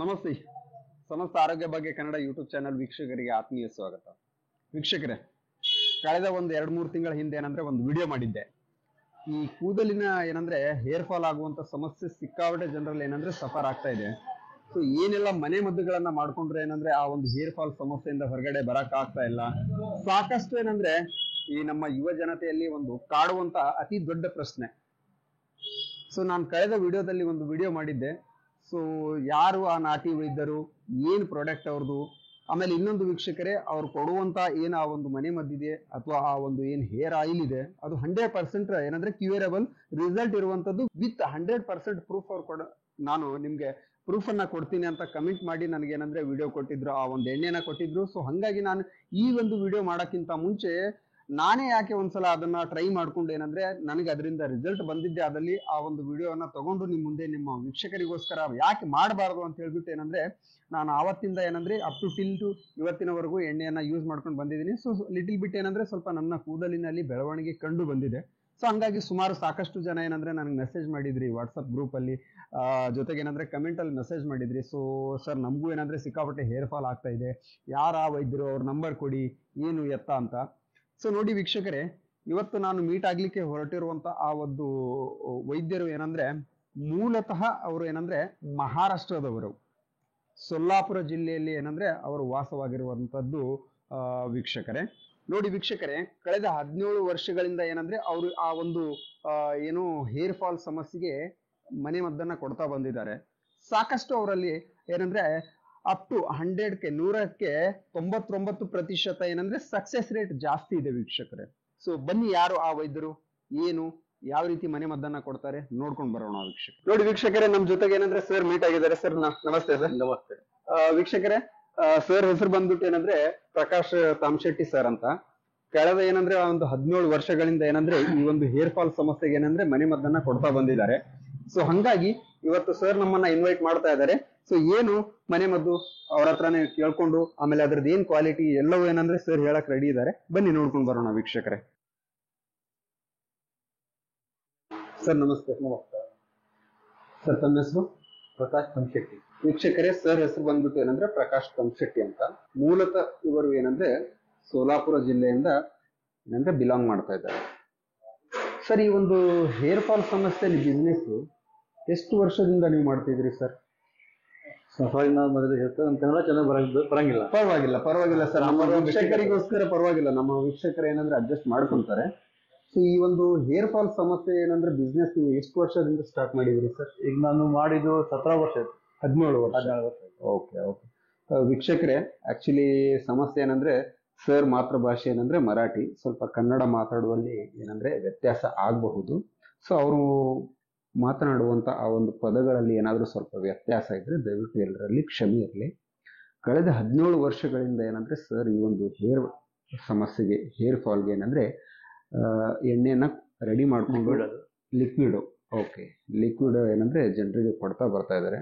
ನಮಸ್ತೆ. ಸಮಸ್ತ ಆರೋಗ್ಯ ಬಗ್ಗೆ ಕನ್ನಡ ಯೂಟ್ಯೂಬ್ ಚಾನೆಲ್ ವೀಕ್ಷಕರಿಗೆ ಆತ್ಮೀಯ ಸ್ವಾಗತ. ವೀಕ್ಷಕರೇ, ಕಳೆದ ಒಂದು 2-3 ತಿಂಗಳ ಹಿಂದೆ ಏನಂದ್ರೆ ಒಂದು ವಿಡಿಯೋ ಮಾಡಿದ್ದೆ. ಈ ಕೂದಲಿನ ಏನಂದ್ರೆ ಹೇರ್ ಫಾಲ್ ಆಗುವಂತ ಸಮಸ್ಯೆ ಸಿಕ್ಕಾಪಟ್ಟೆ ಜನರಲ್ಲಿ ಏನಂದ್ರೆ ಸಫರ್ ಆಗ್ತಾ ಇದೆ. ಸೊ ಏನೆಲ್ಲ ಮನೆ ಮದ್ದುಗಳನ್ನ ಮಾಡ್ಕೊಂಡ್ರೆ ಏನಂದ್ರೆ ಆ ಒಂದು ಹೇರ್ ಫಾಲ್ ಸಮಸ್ಯೆಯಿಂದ ಹೊರಗಡೆ ಬರಕ್ ಆಗ್ತಾ ಇಲ್ಲ. ಸಾಕಷ್ಟು ಏನಂದ್ರೆ ಈ ನಮ್ಮ ಯುವ ಜನತೆಯಲ್ಲಿ ಒಂದು ಕಾಡುವಂತ ಅತಿ ದೊಡ್ಡ ಪ್ರಶ್ನೆ. ಸೊ ನಾನು ಕಳೆದ ವಿಡಿಯೋದಲ್ಲಿ ಒಂದು ವಿಡಿಯೋ ಮಾಡಿದ್ದೆ. ಸೊ ಯಾರು ಆ ನಾಟಿ ವೈದ್ಯರು, ಏನು ಪ್ರಾಡಕ್ಟ್ ಅವ್ರದ್ದು, ಆಮೇಲೆ ಇನ್ನೊಂದು ವೀಕ್ಷಕರೇ ಅವ್ರು ಕೊಡುವಂತ ಏನು ಆ ಒಂದು ಮನೆ ಮದ್ದಿದೆ ಅಥವಾ ಆ ಒಂದು ಏನು ಹೇರ್ ಆಯಿಲ್ ಇದೆ ಅದು 100% ಏನಂದ್ರೆ ಕ್ಯೂರೇಬಲ್ ರಿಸಲ್ಟ್ ಇರುವಂತದ್ದು ವಿತ್ 100% ಪ್ರೂಫ್ ಅವ್ರು ನಾನು ನಿಮ್ಗೆ ಪ್ರೂಫ್ ಅನ್ನ ಕೊಡ್ತೀನಿ ಅಂತ ಕಮೆಂಟ್ ಮಾಡಿ ನನಗೆ ಏನಂದ್ರೆ ವಿಡಿಯೋ ಕೊಟ್ಟಿದ್ರು, ಆ ಒಂದು ಎಣ್ಣೆನ ಕೊಟ್ಟಿದ್ರು. ಸೊ ಹಾಗಾಗಿ ನಾನು ಈ ಒಂದು ವಿಡಿಯೋ ಮಾಡೋಕ್ಕಿಂತ ಮುಂಚೆ ನಾನೇ ಯಾಕೆ ಒಂದ್ಸಲ ಅದನ್ನ ಟ್ರೈ ಮಾಡ್ಕೊಂಡು ಏನಂದ್ರೆ ನನಗೆ ಅದರಿಂದ ರಿಸಲ್ಟ್ ಬಂದಿದ್ದೆ ಅದಲ್ಲಿ ಆ ಒಂದು ವಿಡಿಯೋನ ತಗೊಂಡು ನಿಮ್ ಮುಂದೆ ನಿಮ್ಮ ವೀಕ್ಷಕರಿಗೋಸ್ಕರ ಯಾಕೆ ಮಾಡಬಾರ್ದು ಅಂತ ಹೇಳ್ಬಿಟ್ಟು ಏನಂದ್ರೆ ನಾನು ಆವತ್ತಿಂದ ಏನಂದ್ರೆ ಅಪ್ ಟು ಇವತ್ತಿನವರೆಗೂ ಎಣ್ಣೆಯನ್ನ ಯೂಸ್ ಮಾಡ್ಕೊಂಡು ಬಂದಿದ್ದೀನಿ. ಸೊ ಲಿಟಲ್ ಬಿಟ್ ಏನಂದ್ರೆ ಸ್ವಲ್ಪ ನನ್ನ ಕೂದಲಿನಲ್ಲಿ ಬೆಳವಣಿಗೆ ಕಂಡು ಬಂದಿದೆ. ಸೊ ಹಂಗಾಗಿ ಸುಮಾರು ಸಾಕಷ್ಟು ಜನ ಏನಂದ್ರೆ ನನಗೆ ಮೆಸೇಜ್ ಮಾಡಿದ್ರಿ ವಾಟ್ಸಪ್ ಗ್ರೂಪ್ ಅಲ್ಲಿ, ಜೊತೆಗೆ ಏನಂದ್ರೆ ಕಮೆಂಟ್ ಅಲ್ಲಿ ಮೆಸೇಜ್ ಮಾಡಿದ್ರಿ. ಸೊ ಸರ್ ನಮಗೂ ಏನಂದ್ರೆ ಸಿಕ್ಕಾಪಟ್ಟೆ ಹೇರ್ ಫಾಲ್ ಆಗ್ತಾ ಇದೆ, ಯಾರ ವೈದ್ಯರು ಅವ್ರ ನಂಬರ್ ಕೊಡಿ, ಏನು ಎತ್ತ ಅಂತ. ಸೊ ನೋಡಿ ವೀಕ್ಷಕರೇ, ಇವತ್ತು ನಾನು ಮೀಟ್ ಆಗ್ಲಿಕ್ಕೆ ಹೊರಟಿರುವಂತ ಆ ಒಂದು ವೈದ್ಯರು ಏನಂದ್ರೆ ಮೂಲತಃ ಅವರು ಏನಂದ್ರೆ ಮಹಾರಾಷ್ಟ್ರದವರು, ಸೊಲ್ಲಾಪುರ ಜಿಲ್ಲೆಯಲ್ಲಿ ಏನಂದ್ರೆ ಅವರು ವಾಸವಾಗಿರುವಂತದ್ದು. ವೀಕ್ಷಕರೇ ನೋಡಿ ವೀಕ್ಷಕರೇ, ಕಳೆದ 17 ವರ್ಷಗಳಿಂದ ಏನಂದ್ರೆ ಅವರು ಆ ಒಂದು ಏನು ಹೇರ್ ಫಾಲ್ ಸಮಸ್ಯೆಗೆ ಮನೆ ಮದ್ದನ್ನ ಕೊಡ್ತಾ ಬಂದಿದ್ದಾರೆ. ಸಾಕಷ್ಟು ಅವರಲ್ಲಿ ಏನಂದ್ರೆ ಅಪ್ ಟು 100ಕ್ಕೆ 99% ಏನಂದ್ರೆ ಸಕ್ಸೆಸ್ ರೇಟ್ ಜಾಸ್ತಿ ಇದೆ ವೀಕ್ಷಕರೇ. ಸೊ ಬನ್ನಿ, ಯಾರು ಆ ವೈದ್ಯರು, ಏನು ಯಾವ ರೀತಿ ಮನೆ ಮದ್ದನ್ನ ಕೊಡ್ತಾರೆ ನೋಡ್ಕೊಂಡು ಬರೋಣ ವೀಕ್ಷಕ. ನೋಡಿ ವೀಕ್ಷಕರೇ, ನಮ್ ಜೊತೆಗೆ ಏನಂದ್ರೆ ಸರ್ ಮೀಟ್ ಆಗಿದ್ದಾರೆ. ಸರ್ ನಮಸ್ತೆ ಸರ್. ನಮಸ್ತೆ ವೀಕ್ಷಕರೇ, ಸರ್ ಹೆಸರು ಬಂದ್ಬಿಟ್ಟು ಏನಂದ್ರೆ ಪ್ರಕಾಶ್ ತಾಮಶೆಟ್ಟಿ ಸರ್ ಅಂತ. ಕಳೆದ ಏನಂದ್ರೆ ಒಂದು 17 ವರ್ಷಗಳಿಂದ ಏನಂದ್ರೆ ಈ ಒಂದು ಹೇರ್ ಫಾಲ್ ಸಮಸ್ಯೆಗೆ ಏನಂದ್ರೆ ಮನೆ ಮದ್ದನ್ನ ಕೊಡ್ತಾ ಬಂದಿದ್ದಾರೆ. ಸೊ ಹಂಗಾಗಿ ಇವತ್ತು ಸರ್ ನಮ್ಮನ್ನ ಇನ್ವೈಟ್ ಮಾಡ್ತಾ ಇದ್ದಾರೆ. ಸೊ ಏನು ಮನೆ ಮದ್ದು ಅವ್ರ ಹತ್ರನೇ ಕೇಳ್ಕೊಂಡು ಆಮೇಲೆ ಅದ್ರದ್ದು ಏನ್ ಕ್ವಾಲಿಟಿ ಎಲ್ಲವೂ ಏನಂದ್ರೆ ಸರ್ ಹೇಳಕ್ ರೆಡಿ ಇದ್ದಾರೆ. ಬನ್ನಿ ನೋಡ್ಕೊಂಡು ಬರೋಣ ವೀಕ್ಷಕರೇ. ಸರ್ ನಮಸ್ತೆ. ನಮಸ್ಕಾರ ಸರ್ ತಮ್ಮ ಹೆಸರು? ಪ್ರಕಾಶ್ ತಾಮಶೆಟ್ಟಿ. ವೀಕ್ಷಕರೇ, ಸರ್ ಹೆಸರು ಬಂದ್ಬಿಟ್ಟು ಏನಂದ್ರೆ ಪ್ರಕಾಶ್ ತಾಮಶೆಟ್ಟಿ ಅಂತ. ಮೂಲತಃ ಇವರು ಏನಂದ್ರೆ ಸೋಲಾಪುರ ಜಿಲ್ಲೆಯಿಂದ ಏನಂದ್ರೆ ಬಿಲಾಂಗ್ ಮಾಡ್ತಾ ಇದ್ದಾರೆ. ಸರ್ ಈ ಒಂದು ಹೇರ್ ಫಾಲ್ ಸಮಸ್ಯೆ ಬಿಸ್ನೆಸ್ ಎಷ್ಟು ವರ್ಷದಿಂದ ನೀವು ಮಾಡ್ತಿದ್ರಿ ಸರ್? ಕನ್ನಡ ಚೆನ್ನಾಗಿ ಬರಂಗಿಲ್ಲ. ಪರವಾಗಿಲ್ಲ ಸರ್, ನಮ್ಮ ವೀಕ್ಷಕರಿಗೋಸ್ಕರ ಪರವಾಗಿಲ್ಲ, ನಮ್ಮ ವೀಕ್ಷಕರು ಏನಂದ್ರೆ ಅಡ್ಜಸ್ಟ್ ಮಾಡ್ಕೊಂತಾರೆ. ಸೊ ಈ ಒಂದು ಹೇರ್ ಫಾಲ್ ಸಮಸ್ಯೆ ಏನಂದ್ರೆ ಬಿಸ್ನೆಸ್ ನೀವು ಎಷ್ಟು ವರ್ಷದಿಂದ ಸ್ಟಾರ್ಟ್ ಮಾಡಿದ್ರಿ ಸರ್? ಈಗ ನಾನು ಮಾಡಿದ್ದು 17 ವರ್ಷ. 17 ವರ್ಷ. ಓಕೆ. ವೀಕ್ಷಕರೇ, ಆಕ್ಚುಲಿ ಸಮಸ್ಯೆ ಏನಂದ್ರೆ ಸರ್ ಮಾತೃಭಾಷೆ ಏನಂದ್ರೆ ಮರಾಠಿ, ಸ್ವಲ್ಪ ಕನ್ನಡ ಮಾತಾಡುವಲ್ಲಿ ಏನಂದ್ರೆ ವ್ಯತ್ಯಾಸ ಆಗಬಹುದು. ಸೊ ಅವರು ಮಾತನಾಡುವಂತ ಆ ಒಂದು ಪದಗಳಲ್ಲಿ ಏನಾದ್ರೂ ಸ್ವಲ್ಪ ವ್ಯತ್ಯಾಸ ಇದ್ರೆ ದಯವಿಟ್ಟು ಎಲ್ಲರಲ್ಲಿ ಕ್ಷಮೆ ಇರಲಿ. ಕಳೆದ 17 ವರ್ಷಗಳಿಂದ ಏನಂದ್ರೆ ಸರ್ ಈ ಒಂದು ಹೇರ್ ಸಮಸ್ಯೆಗೆ, ಹೇರ್ ಫಾಲ್ಗೆ ಏನಂದ್ರೆ ಎಣ್ಣೆನ ರೆಡಿ ಮಾಡ್ಕೊಂಡು ಲಿಕ್ವಿಡ್ ಏನಂದ್ರೆ ಜನರಿಗೆ ಕೊಡ್ತಾ ಬರ್ತಾ ಇದ್ದಾರೆ.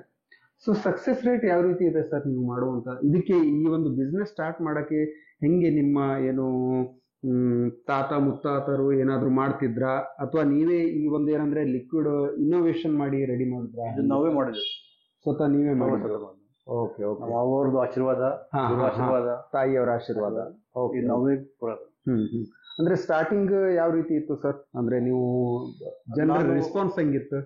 ಸೊ ಸಕ್ಸೆಸ್ ರೇಟ್ ಯಾವ ರೀತಿ ಇದೆ ಸರ್ ನೀವು ಮಾಡುವಂತ ಇದಕ್ಕೆ? ಈ ಒಂದು ಬಿಸ್ನೆಸ್ ಸ್ಟಾರ್ಟ್ ಮಾಡಕ್ಕೆ ಹೆಂಗೆ ನಿಮ್ಮ ಏನು ತಾತ ಮುತ್ತಾತರು ಏನಾದ್ರು ಮಾಡ್ತಿದ್ರಾ ಅಥವಾ ನೀವೇ ಈ ಒಂದು ಏನಂದ್ರೆ ಲಿಕ್ವಿಡ್ ಇನ್ನೋವೇಷನ್ ಮಾಡಿ ರೆಡಿ ಮಾಡಿದ್ರಾ? ನಾವೇ ಮಾಡಿದ್ವಿ, ಸ್ವತಃ ನೀವೇ ಮಾಡಿದ್ರು. ಓಕೆ. ಅವ್ರದ್ದು ಆಶೀರ್ವಾದ, ತಾಯಿಯವರ ಆಶೀರ್ವಾದ. ನಾವೇ ಅಂದ್ರೆ ಸ್ಟಾರ್ಟಿಂಗ್ ಯಾವ ರೀತಿ ಇತ್ತು ಸರ್? ಅಂದ್ರೆ ನೀವು ಜನರ ರೆಸ್ಪಾನ್ಸ್ ಹೆಂಗಿತ್ತು?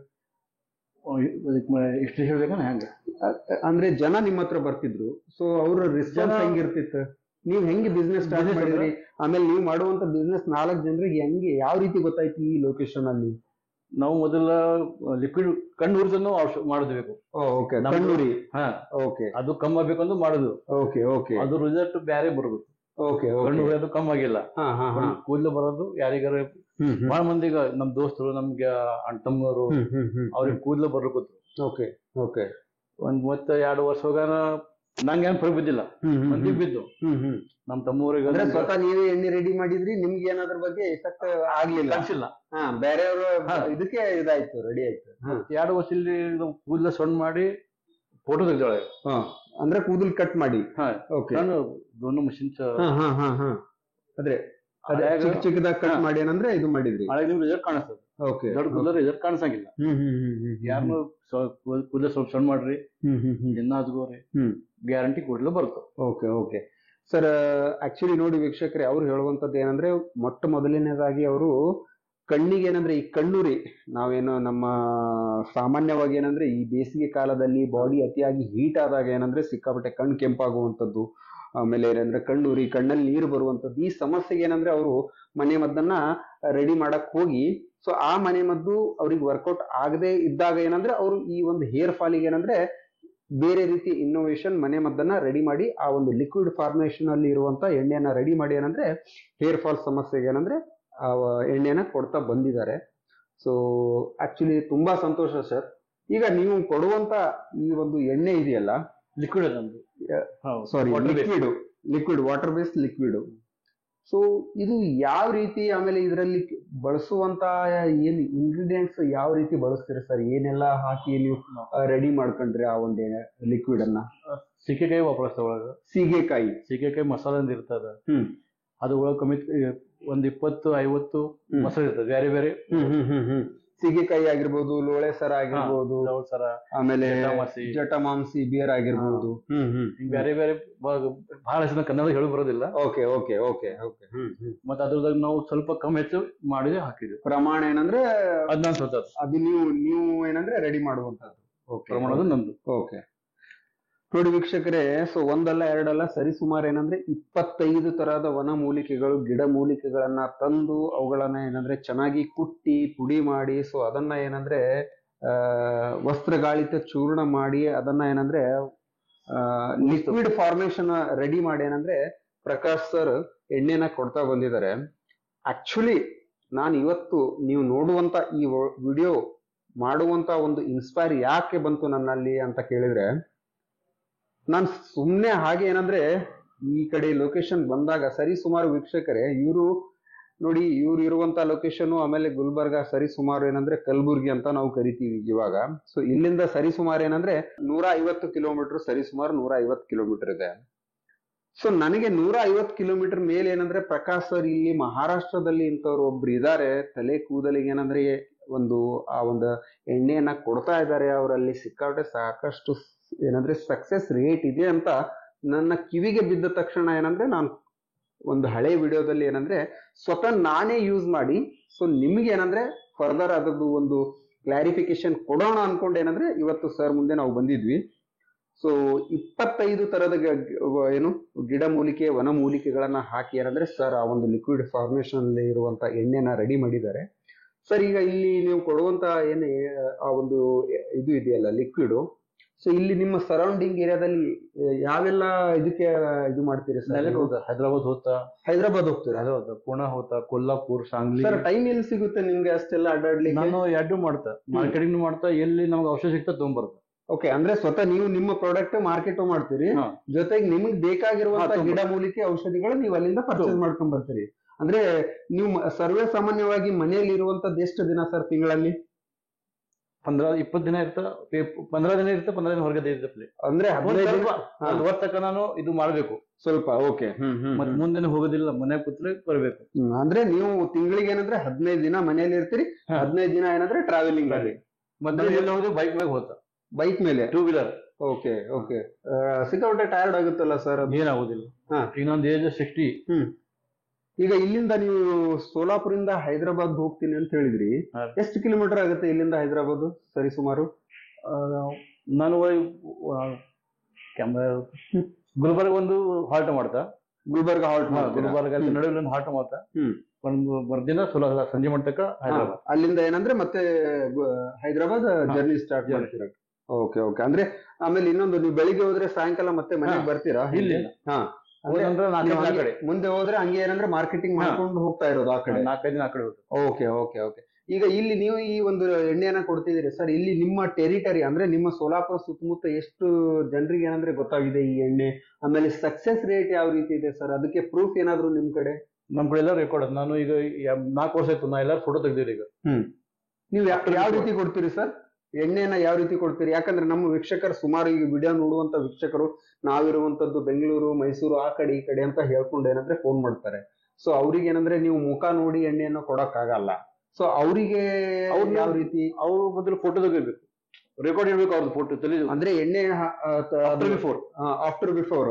ಎಷ್ಟು ಹೇಳ್ಬೇಕಂದ್ರೆ ಹೆಂಗೆ ಅಂದ್ರೆ ಜನ ನಿಮ್ಮ ಹತ್ರ ಬರ್ತಿದ್ರು, ಸೊ ಅವ್ರ ರೆಸ್ಪಾನ್ಸ್ ಹೆಂಗಿರ್ತಿತ್ತು? ನೀವ್ ಹೆಂಗೆ ಬಿಸ್ನೆಸ್ ಸ್ಟಾರ್ಟ್ ಮಾಡಿದ್ರಿ? ಆಮೇಲೆ ನೀವು ಮಾಡುವಂತ ಬಿಸ್ನೆಸ್ 4 ಜನರಿಗೆ ಹೆಂಗೆ ಯಾವ ರೀತಿ ಗೊತ್ತಾಯ್ತು ಈ ಲೊಕೇಶನ್ ಅಲ್ಲಿ? ನಾವು ಮೊದಲ ಲಿಕ್ವಿಡ್ ಕಣ್ಣೂರ್ದನ್ನು ಮಾಡಿದ್ಬೇಕು. ಕಣ್ಣೂರಿ. ಅದು ಕಮ್ಮಿ ಆಗ್ಬೇಕಂದು ಮಾಡುದು. ಅದು ರಿಸಲ್ಟ್ ಬ್ಯಾರೆ ಬರುದು. ಕಣ್ಣೂರಿ ಅದು ಕಮ್ಮಿ ಆಗಿಲ್ಲ. ಕೂದಲು ಬರೋದು ಯಾರಿಗಾರ ಬಹಳ ಮಂದಿಗ, ನಮ್ ದೋಸ್ತರು, ನಮ್ಗೆ ಅಣ್ತಮ್ಮರು, ಅವ್ರಿಗೆ ಕೂದಲು ಬರ್ಲಿಕ್ಕೂ ಒಂದ್ 32 ವರ್ಷ ಹೋಗಾನ ನಂಗೆ ಏನ್ ಫರಕ್ ಬಿದ್ದಿಲ್ಲ, ಮಂದಿಗೆ ಬಿದ್ದು. ನಮ್ ತಮ್ಮೂರಿಗೆ ಸ್ವತಃ ನೀವೇ ಎಣ್ಣೆ ರೆಡಿ ಮಾಡಿದ್ರಿ, ನಿಮ್ಗೆ ಏನಾದ್ರ ಬಗ್ಗೆ ಎಫೆಕ್ಟ್ ಆಗ್ಲಿಲ್ಲ, ಅನ್ಸಿಲ್ಲ. ಬೇರೆಯವರು ಇದಕ್ಕೆ ಇದಾಯ್ತು, ರೆಡಿ ಆಯ್ತು. 2 ವರ್ಷ ಇಲ್ಲಿ ಕೂದಲ ಸಣ್ಣ ಮಾಡಿ ಫೋಟೋ ತೆಗ್ದಾಳೆ. ಅಂದ್ರೆ ಕೂದಲು ಕಟ್ ಮಾಡಿ ನಾನು ದೋನು ಮಷಿನ್ ಅದ್ರೆ ಚಿಕ್ಕದಾಗ ಕಟ್ ಮಾಡಿ ಏನಂದ್ರೆ ಇದು ಮಾಡಿದ್ರಿ. ರಿಸಲ್ಟ್ ಕಾಣಿಸ್ತದೆ. ದೊಡ್ಡ ಕೂದಲ ರಿಸಲ್ಟ್ ಕಾಣಿಸಂಗಿಲ್ಲ. ಯಾರನ್ನು ಕೂದಲ ಸ್ವಲ್ಪ ಸಣ್ಣ ಮಾಡ್ರಿ, ದಿನ ಹಚ್ಕೋರಿ, ಗ್ಯಾರಂಟಿ ಕೂದಲು ಬರ್ತದೆ. ಓಕೆ ಓಕೆ ಸರ್, ಆಕ್ಚುಲಿ ನೋಡಿ ವೀಕ್ಷಕರೇ, ಅವ್ರು ಹೇಳುವಂತದ್ದು ಏನಂದ್ರೆ ಮೊಟ್ಟ ಮೊದಲನೇದಾಗಿ ಅವರು ಕಣ್ಣಿಗೆ ಏನಂದ್ರೆ ಈ ಕಣ್ಣುರಿ, ನಾವೇನು ನಮ್ಮ ಸಾಮಾನ್ಯವಾಗಿ ಏನಂದ್ರೆ ಈ ಬೇಸಿಗೆ ಕಾಲದಲ್ಲಿ ಬಾಡಿ ಅತಿಯಾಗಿ ಹೀಟ್ ಆದಾಗ ಏನಂದ್ರೆ ಸಿಕ್ಕಾಪಟ್ಟೆ ಕಣ್ಣು ಕೆಂಪಾಗುವಂಥದ್ದು, ಆಮೇಲೆ ಏನಂದ್ರೆ ಕಣ್ಣುರಿ, ಕಣ್ಣಲ್ಲಿ ನೀರು ಬರುವಂಥದ್ದು, ಈ ಸಮಸ್ಯೆಗೆ ಏನಂದ್ರೆ ಅವರು ಮನೆ ಮದ್ದನ್ನ ರೆಡಿ ಮಾಡಕ್ ಹೋಗಿ, ಸೊ ಆ ಮನೆ ಮದ್ದು ಅವ್ರಿಗೆ ವರ್ಕೌಟ್ ಆಗದೆ ಇದ್ದಾಗ ಏನಂದ್ರೆ ಅವರು ಈ ಒಂದು ಹೇರ್ ಫಾಲಿಗೆ ಏನಂದ್ರೆ ಬೇರೆ ರೀತಿ ಇನ್ನೋವೇಷನ್ ಮನೆ ಮದ್ದನ್ನ ರೆಡಿ ಮಾಡಿ ಆ ಒಂದು ಲಿಕ್ವಿಡ್ ಫಾರ್ಮೇಶನ್ ಅಲ್ಲಿ ಇರುವಂತ ಎಣ್ಣೆಯನ್ನ ರೆಡಿ ಮಾಡಿ ಏನಂದ್ರೆ ಹೇರ್ ಫಾಲ್ ಸಮಸ್ಯೆಗೆ ಏನಂದ್ರೆ ಆ ಎಣ್ಣೆನ ಕೊಡ್ತಾ ಬಂದಿದ್ದಾರೆ. ಸೊ ಆಕ್ಚುಲಿ ತುಂಬಾ ಸಂತೋಷ ಸರ್. ಈಗ ನೀವು ಕೊಡುವಂತ ಈ ಒಂದು ಎಣ್ಣೆ ಇದೆಯಲ್ಲ, liquid sorry liquid water based liquid, so ಇದು ಯಾವ ರೀತಿ, ಆಮೇಲೆ ಇದರಲ್ಲಿ ಬಳಸುವಂತ ಏನ್ ಇಂಗ್ರೀಡಿಯೆಂಟ್ಸ್ ಯಾವ ರೀತಿ ಬಳಸ್ತೀರಿ ಸರ್? ಏನೆಲ್ಲ ಹಾಕಿ ನೀವು ರೆಡಿ ಮಾಡ್ಕೊಂಡ್ರಿ ಆ ಒಂದು ಲಿಕ್ವಿಡ್ ಅನ್ನ? ಸೀಗೆಕಾಯಿ ವಾಪರಿಸ್ತಾವ ಒಳಗ. ಸೀಗೆಕಾಯಿ ಮಸಾಲೆ ಅಂತ ಇರ್ತದ, ಅದು ಒಳಗೆ ಕಮ್ಮಿ ಒಂದ್ 20-50 ಮಸಾಲೆ ಇರ್ತದೆ ಬೇರೆ ಬೇರೆ. ಸೀಗೆಕಾಯಿ ಆಗಿರ್ಬೋದು, ಲೋಳೆ ಸರ ಆಗಿರ್ಬೋದು, ಆಮೇಲೆ ಜಟಮಾಂಸಿ ಬಿಯರ್ ಆಗಿರ್ಬೋದು, ಬೇರೆ ಬೇರೆ ಬಹಳ ಜನ ಕನ್ನಡ ಹೇಳಿ ಬರೋದಿಲ್ಲ. Okay okay okay okay. ಮತ್ತೆ ಅದ್ರದಾಗ ನಾವು ಸ್ವಲ್ಪ ಕಮ್ಮಿ ಹೆಚ್ಚು ಮಾಡಿ ಹಾಕಿದ್ವಿ. ಪ್ರಮಾಣ ಏನಂದ್ರೆ ಅದು ನೀವು ಏನಂದ್ರೆ ರೆಡಿ ಮಾಡುವಂತದ್ದು ಪ್ರಮಾಣ ನಮ್ದು. ಓಕೆ ನೋಡಿ ವೀಕ್ಷಕರೇ, ಸೊ ಒಂದಲ್ಲ ಎರಡಲ್ಲ ಸರಿಸುಮಾರು ಏನಂದ್ರೆ 25 ತರಹದ ವನ ಮೂಲಿಕೆಗಳು, ಗಿಡ ಮೂಲಿಕೆಗಳನ್ನ ತಂದು ಅವುಗಳನ್ನ ಏನಂದ್ರೆ ಚೆನ್ನಾಗಿ ಕುಟ್ಟಿ ಪುಡಿ ಮಾಡಿ, ಸೊ ಅದನ್ನ ಏನಂದ್ರೆ ವಸ್ತ್ರಗಾಳಿತ ಚೂರ್ಣ ಮಾಡಿ ಅದನ್ನ ಏನಂದ್ರೆ ಲಿಕ್ವಿಡ್ ಫಾರ್ಮೇಶನ್ ರೆಡಿ ಮಾಡಿ ಏನಂದ್ರೆ ಪ್ರಕಾಶ್ ಸರ್ ಎಣ್ಣೆನ ಕೊಡ್ತಾ ಬಂದಿದ್ದಾರೆ. ಆಕ್ಚುಲಿ ನಾನು ಇವತ್ತು ನೀವು ನೋಡುವಂತ ಈ ವಿಡಿಯೋ ಮಾಡುವಂತ ಒಂದು ಇನ್ಸ್ಪೈರ್ ಯಾಕೆ ಬಂತು ನನ್ನಲ್ಲಿ ಅಂತ ಕೇಳಿದ್ರೆ, ನಾನು ಸುಮ್ಮನೆ ಹಾಗೆ ಏನಂದ್ರೆ ಈ ಕಡೆ ಲೊಕೇಶನ್ ಬಂದಾಗ ಸರಿ ಸುಮಾರು ವೀಕ್ಷಕರೇ, ಇವರು ನೋಡಿ ಇವ್ರು ಇರುವಂತ ಲೊಕೇಶನ್, ಆಮೇಲೆ ಗುಲ್ಬರ್ಗ ಸರಿ ಸುಮಾರು ಏನಂದ್ರೆ ಕಲಬುರ್ಗಿ ಅಂತ ನಾವು ಕರಿತೀವಿ ಇವಾಗ. ಸೊ ಇಲ್ಲಿಂದ ಸರಿ ಸುಮಾರು ಏನಂದ್ರೆ 150 ಕಿಲೋಮೀಟರ್, ಸರಿ ಸುಮಾರು 150 ಕಿಲೋಮೀಟರ್ ಇದೆ. ಸೊ ನನಗೆ 150 ಕಿಲೋಮೀಟರ್ ಮೇಲೆ ಏನಂದ್ರೆ ಪ್ರಕಾಶ್ ಸರ್ ಇಲ್ಲಿ ಮಹಾರಾಷ್ಟ್ರದಲ್ಲಿ ಇಂಥವ್ರು ಒಬ್ರು ಇದ್ದಾರೆ, ತಲೆ ಕೂದಲಿಗೆ ಏನಂದ್ರೆ ಒಂದು ಆ ಒಂದು ಎಣ್ಣೆಯನ್ನ ಕೊಡ್ತಾ ಇದ್ದಾರೆ, ಅವರಲ್ಲಿ ಸಿಕ್ಕಾಪಟ್ಟೆ ಸಾಕಷ್ಟು ಏನಂದ್ರೆ ಸಕ್ಸಸ್ ರೇಟ್ ಇದೆ ಅಂತ ನನ್ನ ಕಿವಿಗೆ ಬಿದ್ದ ತಕ್ಷಣ ಏನಂದ್ರೆ ನಾನು ಒಂದು ಹಳೆ ವಿಡಿಯೋದಲ್ಲಿ ಏನಂದ್ರೆ ಸ್ವತಃ ನಾನೇ ಯೂಸ್ ಮಾಡಿ, ಸೊ ನಿಮ್ಗೆ ಏನಂದ್ರೆ ಫರ್ದರ್ ಅದರದ್ದು ಒಂದು ಕ್ಲಾರಿಫಿಕೇಶನ್ ಕೊಡೋಣ ಅನ್ಕೊಂಡು ಏನಂದ್ರೆ ಇವತ್ತು ಸರ್ ಮುಂದೆ ನಾವು ಬಂದಿದ್ವಿ. ಸೊ 25 ತರದ ಏನು ಗಿಡ ಮೂಲಿಕೆ, ವನ ಮೂಲಿಕೆಗಳನ್ನ ಹಾಕಿ ಏನಂದ್ರೆ ಸರ್ ಆ ಒಂದು ಲಿಕ್ವಿಡ್ ಫಾರ್ಮೇಶನ್ ಅಲ್ಲಿ ಇರುವಂತ ಎಣ್ಣೆನ ರೆಡಿ ಮಾಡಿದ್ದಾರೆ. ಸರ್ ಈಗ ಇಲ್ಲಿ ನೀವು ಕೊಡುವಂತ ಏನು ಆ ಒಂದು ಇದು ಇದೆಯಲ್ಲ ಲಿಕ್ವಿಡ್, ಸೊ ಇಲ್ಲಿ ನಿಮ್ಮ ಸರೌಂಡಿಂಗ್ ಏರಿಯಾದಲ್ಲಿ ಯಾವೆಲ್ಲ ಇದಕ್ಕೆ ಇದು ಮಾಡ್ತೀರಿ ಸರ್? ಹೈದರಾಬಾದ್ ಹೋಗ್ತೀರಾ? ಪುಣೆ ಹೋಗ್ತಾ, ಕೊಲ್ಲಾಪುರ್, ಸಾಂಗ್ಲಿ. ಸರ್ ಟೈಮ್ ಎಲ್ಲಿ ಸಿಗುತ್ತೆ ನಿಮ್ಗೆ ಅಷ್ಟೆಲ್ಲ ಅಡ್ಡಾಡ್ಲಿಕ್ಕೆ? ನಾನು ಎರಡು ಮಾಡ್ತಾ, ಮಾರ್ಕೆಟಿಂಗ್ ಮಾಡ್ತಾ, ಎಲ್ಲಿ ನಮ್ಗೆ ಔಷಧ ಸಿಗ್ತಾ ತಗೊಂಡ್ಬರ್ತಾ. ಓಕೆ, ಅಂದ್ರೆ ಸ್ವತಃ ನೀವು ನಿಮ್ಮ ಪ್ರಾಡಕ್ಟ್ ಮಾರ್ಕೆಟ್ ಮಾಡ್ತೀರಿ, ಜೊತೆಗೆ ನಿಮ್ಗೆ ಬೇಕಾಗಿರುವಂತ ಗಿಡ ಮೂಲಿಕೆ ಔಷಧಿಗಳು ನೀವು ಅಲ್ಲಿಂದ ಪರ್ಚೇಸ್ ಮಾಡ್ಕೊಂಡ್ ಬರ್ತೀರಿ. ಅಂದ್ರೆ ನೀವು ಸರ್ವೇ ಸಾಮಾನ್ಯವಾಗಿ ಮನೆಯಲ್ಲಿ ಇರುವಂತದ್ದು ಎಷ್ಟು ದಿನ ಸರ್ ತಿಂಗಳಲ್ಲಿ? 15-20 ದಿನ ಇರ್ತ, 15 ದಿನ ಇರುತ್ತೆ, 15 ದಿನ ಹೊರಗಡೆ ಇರುತ್ತೆ. ಅಂದ್ರೆ 1 ವರ್ಷ ತನಕ ನಾನು ಇದು ಮಾಡ್ಬೇಕು ಸ್ವಲ್ಪ. ಓಕೆ, ಮತ್ತೆ ಮುಂದೆ ಹೋಗೋದಿಲ್ಲ, ಮನೆ ಕೂತ್ರೆ ಬರ್ಬೇಕು. ಅಂದ್ರೆ ನೀವು ತಿಂಗಳಿಗೆ ಏನಂದ್ರೆ 15 ದಿನ ಮನೆಯಲ್ಲಿ ಇರ್ತೀರಿ, 15 ದಿನ ಏನಂದ್ರೆ ಟ್ರಾವೆಲಿಂಗ್ ಅಲ್ಲಿ. ಮತ್ತೆ ಎಲ್ಲ ಹೋದ್ರೆ ಬೈಕ್ ಮೇಲೆ ಹೋಗ್ತಾ, ಬೈಕ್ ಮೇಲೆ, 2 ವೀಲರ್. Okay okay. ಸಿಕ್ಕಾಪಟ್ಟೆ ಟೈರ್ಡ್ ಆಗುತ್ತಲ್ಲ ಸರ್? ಏನಾಗುದಿಲ್ಲ. ಇನ್ನೊಂದು ಏಜ್ 60. ಈಗ ಇಲ್ಲಿಂದ ನೀವು ಸೋಲಾಪುರಿಂದ ಹೈದರಾಬಾದ್ ಹೋಗ್ತೀನಿ ಅಂತ ಹೇಳಿದ್ರಿ, ಎಷ್ಟು ಕಿಲೋಮೀಟರ್ ಆಗುತ್ತೆ ಇಲ್ಲಿಂದ ಹೈದರಾಬಾದ್ ಸರಿ ಸುಮಾರು? ನಾನು ಗುಲ್ಬರ್ಗ ಒಂದು ಹಾಲ್ಟ್ ಮಾಡ್ತಾ, ಗುಲ್ಬರ್ಗ ಹಾಲ್ಟ್, ಗುಲ್ಬರ್ಗ ನಡುವೆ ಒಂದು ಹಾಲ್ಟ್ ಮಾಡ್ತಾ, ಒಂದು ಮರ್ದಿನ ಸಂಜೆ ಮಾಡ್ತಕ್ಕ ಹೈದರಾಬಾದ್. ಅಲ್ಲಿಂದ ಏನಂದ್ರೆ ಮತ್ತೆ ಹೈದರಾಬಾದ್ ಜರ್ನಿ ಸ್ಟಾರ್ಟ್ ಮಾಡ್ತೀರ? Okay okay. ಅಂದ್ರೆ ಆಮೇಲೆ ಇನ್ನೊಂದು, ನೀವು ಬೆಳಿಗ್ಗೆ ಹೋದ್ರೆ ಸಾಯಂಕಾಲ ಮತ್ತೆ ಮನೆಗೆ ಬರ್ತೀರಾ? ಇಲ್ಲಿ ಮುಂದೆ ಹೋದ್ರೆ ಹಂಗೆ ಏನಂದ್ರೆ ಮಾರ್ಕೆಟಿಂಗ್ ಮಾಡ್ಕೊಂಡು ಹೋಗ್ತಾ ಇರೋದು ಆ ಕಡೆ? 4-5 ದಿನ ಆ ಕಡೆ. Okay okay okay. ಈಗ ಇಲ್ಲಿ ನೀವು ಈ ಒಂದು ಎಣ್ಣೆಯನ್ನ ಕೊಡ್ತಿದ್ದೀರಿ ಸರ್, ಇಲ್ಲಿ ನಿಮ್ಮ ಟೆರಿಟರಿ ಅಂದ್ರೆ ನಿಮ್ಮ ಸೋಲಾಪುರ ಸುತ್ತಮುತ್ತ ಎಷ್ಟು ಜನರಿಗೆ ಏನಂದ್ರೆ ಗೊತ್ತಾಗಿದೆ ಈ ಎಣ್ಣೆ, ಆಮೇಲೆ ಸಕ್ಸಸ್ ರೇಟ್ ಯಾವ ರೀತಿ ಇದೆ ಸರ್? ಅದಕ್ಕೆ ಪ್ರೂಫ್ ಏನಾದ್ರು ನಿಮ್ ಕಡೆ? ನಮ್ ಕಡೆ ಎಲ್ಲ ರೆಕಾರ್ಡ್. ನಾನು ಈಗ 4 ವರ್ಷ ಆಯ್ತು, ನಾ ಎಲ್ಲಾರು ಫೋಟೋ ತೆಗ್ದಿರಿ. ಈಗ ನೀವು ಯಾವ ರೀತಿ ಕೊಡ್ತೀರಿ ಸರ್ ಎಣ್ಣೆನ? ಯಾವ ರೀತಿ ಕೊಡ್ತೀರಿ? ಯಾಕಂದ್ರೆ ನಮ್ಮ ವೀಕ್ಷಕರು ಸುಮಾರು ಈಗ ವಿಡಿಯೋ ನೋಡುವಂತ ವೀಕ್ಷಕರು ನಾವಿರುವಂತದ್ದು ಬೆಂಗಳೂರು, ಮೈಸೂರು, ಆ ಕಡೆ ಈ ಕಡೆ ಅಂತ ಹೇಳ್ಕೊಂಡು ಏನಂದ್ರೆ ಫೋನ್ ಮಾಡ್ತಾರೆ. ಸೊ ಅವ್ರಿಗೆ ಏನಂದ್ರೆ ನೀವು ಮುಖ ನೋಡಿ ಎಣ್ಣೆಯನ್ನು ಕೊಡಕ್ ಆಗಲ್ಲ. ಸೊ ಅವರಿಗೆ ಯಾವ ರೀತಿ ಅವ್ರ ಬದಲು ಫೋಟೋ ತೆಗಿಬೇಕು, ರೆಕಾರ್ಡ್ ಇರ್ಬೇಕು ಅವ್ರದ್ದು ಫೋಟೋ ತಲೆ, ಅಂದ್ರೆ ಎಣ್ಣೆ ಆಫ್ಟರ್ ಬಿಫೋರ್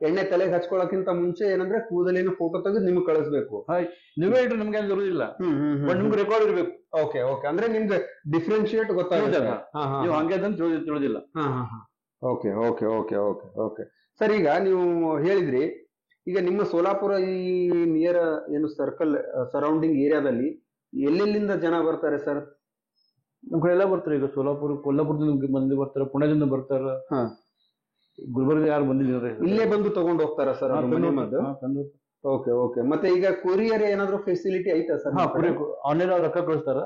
ಎಣ್ಣೆ ತಲೆಗೆ ಹಚ್ಕೊಳಕ್ಕಿಂತ ಮುಂಚೆ ಏನಂದ್ರೆ ಕೂದಲಿನ ಫೋಟೋ ತೆಗೆದು ನಿಮ್ಗೆ ಕಳಿಸ್ಬೇಕು. ನೀವೇ ಇಟ್ರೆ ನಮ್ಗೆ ಏನು ಇರುವುದಿಲ್ಲ, ನಿಮ್ಗೆ ರೆಕಾರ್ಡ್ ಇರ್ಬೇಕು. ಓಕೆ ಓಕೆ, ಅಂದ್ರೆ ನಿಮ್ಗೆ ಡಿಫ್ರೆನ್ಶಿಯೇಟ್ ಗೊತ್ತಾಗುತ್ತೆ, ನೀವು ಹಂಗೆ ಅದನ್ನು ತಿಳಿದಿಲ್ಲ. Okay okay okay okay okay sir. ಈಗ ನೀವು ಹೇಳಿದ್ರಿ, ಈಗ ನಿಮ್ಮ ಸೋಲಾಪುರ ಈ ನಿಯರ್ ಏನು ಸರ್ಕಲ್ ಸರೌಂಡಿಂಗ್ ಏರಿಯಾದಲ್ಲಿ ಎಲ್ಲೆಲ್ಲಿಂದ ಜನ ಬರ್ತಾರೆ ಸರ್? ನಮ್ ಕಡೆ ಎಲ್ಲ ಬರ್ತಾರೆ. ಈಗ ಸೋಲಾಪುರ, ಕೊಲ್ಲಾಪುರದಿಂದ ಮಂದಿ ಬರ್ತಾರೆ, ಪುಣೆದಿಂದ ಬರ್ತಾರ, ಗುಲ್ಬರ್ಗ ಯಾರು ಬಂದಿದ್ದಾರೆ ಇಲ್ಲೇ ಬಂದು ತಗೊಂಡು ಹೋಗ್ತಾರ ಸರ್? Okay okay. ಮತ್ತೆ ಈಗ ಕೊರಿಯರ್ ಏನಾದ್ರು ಫೆಸಿಲಿಟಿ ಐತಾ ಸರ್? ಆನ್ಲೈನ್ ರೊಕ್ಕ ಕಳಿಸ್ತಾರ,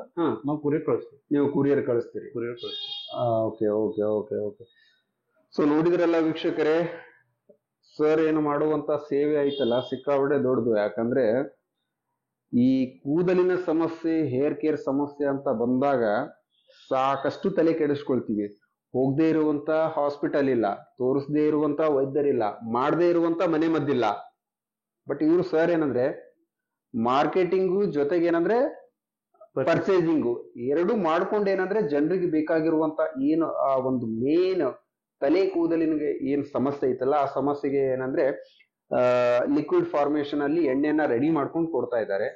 ನಾವು ಕೊರಿಯರ್ ಕಳಿಸ್ತೀವಿ. ನೀವು ಕೊರಿಯರ್ ಕಳಿಸ್ತೀರಿ? ಕೊರಿಯರ್ ಕಳಿಸ್ತೀವಿ. Okay okay okay okay. So ನೋಡಿದ್ರಲ್ಲ ವೀಕ್ಷಕರೇ, ಸರ್ ಏನು ಮಾಡುವಂತ ಸೇವೆ ಐತಲ್ಲ ಸಿಕ್ಕಾಪಟ್ಟೆ ದೊಡ್ಡದು. ಯಾಕಂದ್ರೆ ಈ ಕೂದಲಿನ ಸಮಸ್ಯೆ, ಹೇರ್ ಕೇರ್ ಸಮಸ್ಯೆ ಅಂತ ಬಂದಾಗ ಸಾಕಷ್ಟು ತಲೆ ಕೆಡಿಸ್ಕೊಳ್ತೀವಿ. ಹೋಗದೆ ಇರುವಂತ ಹಾಸ್ಪಿಟಲ್ ಇಲ್ಲ, ತೋರಿಸದೇ ಇರುವಂತ ವೈದ್ಯರಿಲ್ಲ, ಮಾಡದೇ ಇರುವಂತ ಮನೆ ಮದ್ದಿಲ್ಲ. ಬಟ್ ಇವರು ಸರ್ ಏನಂದ್ರೆ ಮಾರ್ಕೆಟಿಂಗು ಜೊತೆಗೆ ಏನಂದ್ರೆ ಪರ್ಚೇಸಿಂಗು ಎರಡು ಮಾಡ್ಕೊಂಡು ಏನಂದ್ರೆ ಜನರಿಗೆ ಬೇಕಾಗಿರುವಂತ ಏನು ಆ ಒಂದು ಮೇನ್ ತಲೆ ಕೂದಲಿನಿಗೆ ಏನ್ ಸಮಸ್ಯೆ ಐತಲ್ಲ ಆ ಸಮಸ್ಯೆಗೆ ಏನಂದ್ರೆ ಲಿಕ್ವಿಡ್ ಫಾರ್ಮೇಶನ್ ಅಲ್ಲಿ ಎಣ್ಣೆನ ರೆಡಿ ಮಾಡ್ಕೊಂಡು ಕೊಡ್ತಾ ಇದ್ದಾರೆ.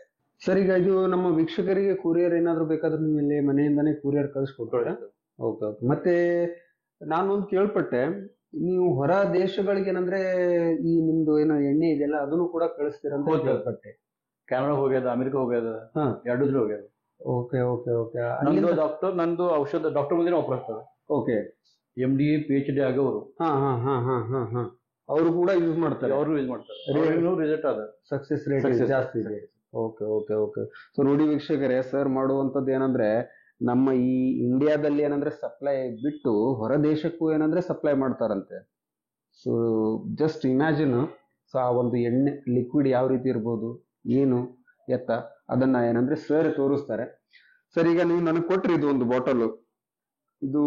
ಸರ್ ಈಗ ಇದು ನಮ್ಮ ವೀಕ್ಷಕರಿಗೆ ಕೊರಿಯರ್ ಏನಾದ್ರು ಬೇಕಾದ್ರೆ ನೀವು ಇಲ್ಲಿ ಮನೆಯಿಂದಾನೇ ಕೊರಿಯರ್ ಕಳಿಸ್ಕೊಡ್ತಾರೆ? Okay okay. ಮತ್ತೆ ನಾನೊಂದು ಕೇಳ್ಪಟ್ಟೆ, ನೀವು ಹೊರ ದೇಶಗಳಿಗೆ ಏನಂದ್ರೆ ಈ ನಿಮ್ದು ಏನೋ ಎಣ್ಣೆ ಇದೆಯಲ್ಲ ಅದನ್ನು ಕೂಡ ಕಳಿಸ್ತೀರಂತ ಕೇಳ್ಪಟ್ಟೆ. ಕೆನಡಾ ಹೋಗ್ಯದ, ಅಮೆರಿಕ ಹೋಗ್ಯದ, ಎರಡೂ ಹೋಗ್ಯದ. Okay okay okay. ಡಾಕ್ಟರ್ ನಂದು ಔಷಧ ಡಾಕ್ಟರ್ ಮುಂದೆ ವಾಪರಿಸ್ತಾರೆ. ಓಕೆ. MD PhD ಆಗೋರು ಅವರು ಕೂಡ ಯೂಸ್ ಮಾಡ್ತಾರೆ? ಅವರು ಯೂಸ್ ಮಾಡ್ತಾರೆ, ರಿಸಲ್ಟ್ ಅದ, ಸಕ್ಸೆಸ್ ರೇಟ್ ಜಾಸ್ತಿ ಇದೆ. Okay okay okay. ಸೊ ನೋಡಿ ವೀಕ್ಷಕರೇ, ಸರ್ ಮಾಡುವಂತದ್ದು ಏನಂದ್ರೆ ನಮ್ಮ ಈ ಇಂಡಿಯಾದಲ್ಲಿ ಏನಂದ್ರೆ ಸಪ್ಲೈ ಬಿಟ್ಟು ಹೊರ ದೇಶಕ್ಕೂ ಏನಂದ್ರೆ ಸಪ್ಲೈ ಮಾಡ್ತಾರಂತೆ. So just imagine. ಸೊ ಆ ಒಂದು ಎಣ್ಣೆ ಲಿಕ್ವಿಡ್ ಯಾವ ರೀತಿ ಇರ್ಬೋದು, ಏನು ಎತ್ತ ಅದನ್ನ ಏನಂದ್ರೆ ಸರ್ ತೋರಿಸ್ತಾರೆ. ಸರ್ ಈಗ ನೀವು ನನಗೆ ಕೊಟ್ರಿ ಇದು ಒಂದು ಬಾಟಲ್, ಇದು